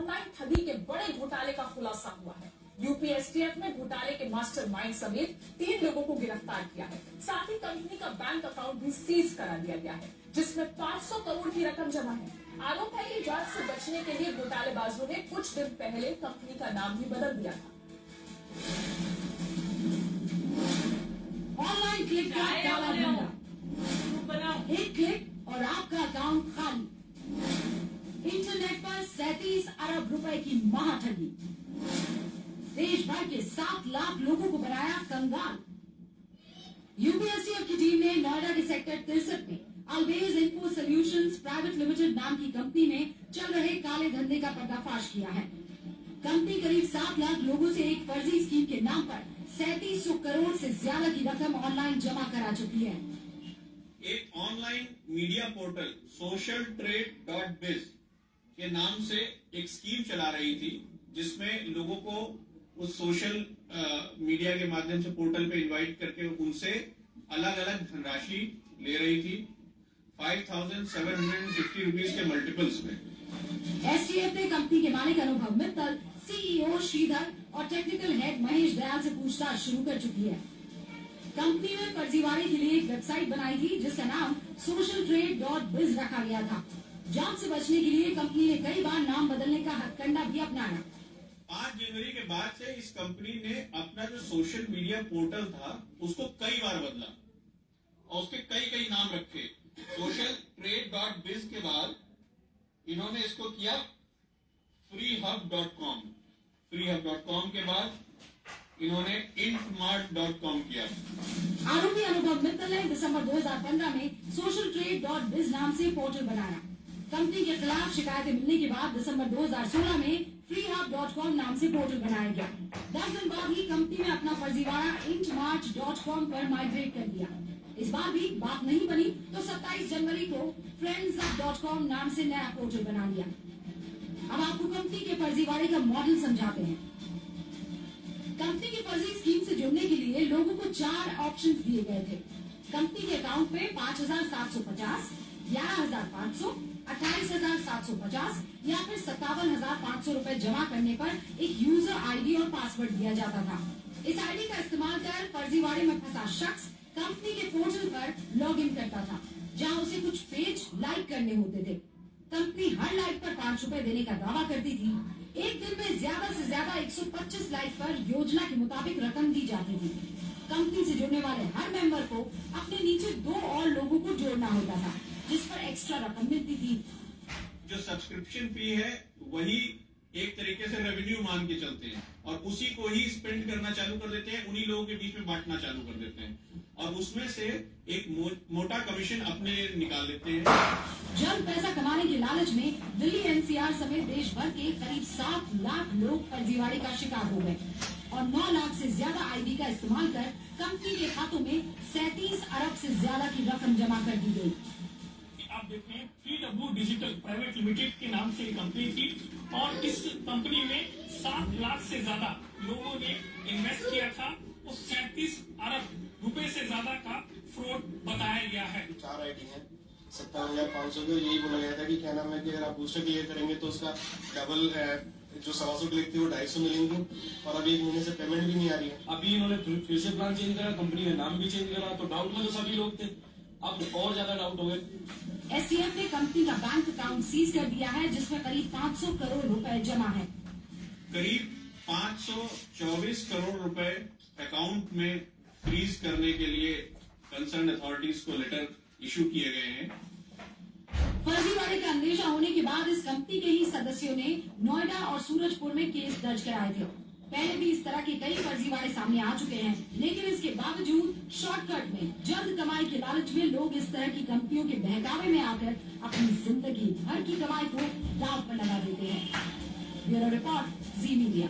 Online ठगी के बड़े घोटाले का खुलासा हुआ है। यूपी एसटीएफ ने घोटाले के मास्टरमाइंड समेत 3 लोगों को गिरफ्तार किया है। साथ ही कंपनी का बैंक अकाउंट भी सीज करा दिया गया है, जिसमें 500 करोड़ की रकम जमा है। आरोप है कि जांच से बचने के लिए घोटालेबाजों ने कुछ दिन पहले कंपनी का नाम भी बदल दिया था। ऑनलाइन क्लिक का काला धंधा, एक क्लिक और आपका अकाउंट खाली। इंटरनेट पर 37 अरब रुपए की महाठगी, देश भर के 7 लाख लोगों को बनाया कंगाल। यूपीएससीएफ की टीम ने नोएडा के सेक्टर 63 में always info solutions private limited नाम की कंपनी में चल रहे काले धंधे का पर्दाफाश किया है। कंपनी करीब 7 लाख लोगों से एक फर्जी स्कीम के नाम पर 3700 करोड़ से ज्यादा की रकम ऑनलाइन जमा करा चुकी है। एक ऑनलाइन मीडिया पोर्टल socialtrade.biz के नाम से एक स्कीम चला रही थी, जिसमें लोगों को उस सोशल मीडिया के माध्यम से पोर्टल पे इनवाइट करके उनसे अलग अलग धनराशि ले रही थी 5,750 रुपीज के मल्टीपल्स में। एसटीएफ ने कंपनी के मालिक अनुभव मित्तल, सीईओ श्रीधर और टेक्निकल हेड महेश दयाल से पूछताछ शुरू कर चुकी है। कंपनी ने फर्जीवाड़े के लिए एक वेबसाइट बनाई थी, जिसका नाम socialtrade.biz रखा गया था। जांच से बचने के लिए कंपनी ने कई बार नाम बदलने का हथकंडा भी अपनाया। 5 जनवरी के बाद से इस कंपनी ने अपना जो सोशल मीडिया पोर्टल था उसको कई बार बदला और उसके कई नाम रखे। socialtrade.biz के बाद इन्होंने इसको किया freehub.com, freehub.com के बाद इन्होंने infmart.com किया। आरोपी अनुभव मित्तल ने दिसंबर 2015 में socialtrade.biz नाम से पोर्टल बनाया। कंपनी के खिलाफ शिकायतें मिलने के बाद दिसंबर 2016 में freehub.com नाम से पोर्टल बनाया गया। 10 दिन बाद ही कंपनी ने अपना फर्जीवाड़ा infmart.com पर माइग्रेट कर दिया। इस बार भी बात नहीं बनी तो 27 जनवरी को friendsup.com नाम से नया पोर्टल बना लिया। अब आपको कंपनी के फर्जीवाड़े का मॉडल समझाते हैं। कंपनी की फर्जी स्कीम से जुड़ने के लिए लोगों को 4 ऑप्शंस दिए गए थे। कंपनी के अकाउंट में 5,750, 11,500, 28,750 या फिर 57,500 रुपए जमा करने पर एक यूजर आईडी और पासवर्ड दिया जाता था। इस आईडी का इस्तेमाल कर फर्जीवाड़े में फंसा शख्स कंपनी के पोर्टल पर लॉगिन करता था, जहां उसे कुछ पेज लाइक करने होते थे। कंपनी हर लाइक पर 5 रुपए देने का दावा करती थी। एक दिन में ज्यादा से ज्यादा 125 लाइक पर योजना के मुताबिक रकम दी जाती थी। कंपनी से जुड़ने वाले हर मेंबर को अपने नीचे 2 और लोगों को जोड़ना होता था, जिस पर एक्स्ट्रा रकम मिलती थी। जो सब्सक्रिप्शन फी है वही एक तरीके से रेवेन्यू मान के चलते हैं और उसी को ही स्पेंड करना चालू कर देते हैं, उन्हीं लोगों के बीच में बांटना चालू कर देते हैं और उसमें से एक मोटा कमीशन अपने निकाल लेते हैं। जल्द पैसा कमाने के लालच में दिल्ली एनसीआर समेत देश भर के करीब 7 लाख लोग फर्जीवाड़े का शिकार हो गए और 9 लाख से ज्यादा आईडी का इस्तेमाल कर कंपनी के खातों में 37 अरब से ज्यादा की रकम जमा कर दी गई। आप देखें PW डिजिटल प्राइवेट लिमिटेड के नाम से कंपनी थी और इस कंपनी में 7 लाख से ज्यादा लोगों ने इन्वेस्ट किया था। उस 37 अरब रुपए से ज्यादा का फ्रॉड बताया गया है। 4 आईडी है, 57,500 के। यही बोला गया था कि क्या नाम है कि अगर आप बूस्टर क्लियर करेंगे तो उसका डबल जो 125 क्लिक थी वो 250 मिलेंगे और अभी 1 महीने से पेमेंट भी नहीं आ रही है। अभी इन्होंने फिर से प्लान चेंज करा, कंपनी ने नाम भी चेंज करा, तो डाउट में तो सभी लोग थे, अब और ज्यादा डाउट हो गए। एसटीएफ ने कंपनी का बैंक अकाउंट सीज कर दिया है, जिसमें करीब 500 करोड़ रुपए जमा है। करीब 524 करोड़ रुपए अकाउंट में फ्रीज करने के लिए कंसर्न अथॉरिटीज को लेटर इशू किए गए हैं। फर्जीवाड़े का अंदेशा होने के बाद इस कंपनी के ही सदस्यों ने नोएडा और सूरजपुर में केस दर्ज कराए थे। पहले भी इस तरह के कई फर्जीवाड़े सामने आ चुके हैं, लेकिन इसके बावजूद शॉर्टकट में जल्द कमाई के लालच में लोग इस तरह की कंपनियों के बहकावे में आकर अपनी जिंदगी भर की कमाई को दांव पर लगा देते हैं। ब्यूरो रिपोर्ट, जी मीडिया।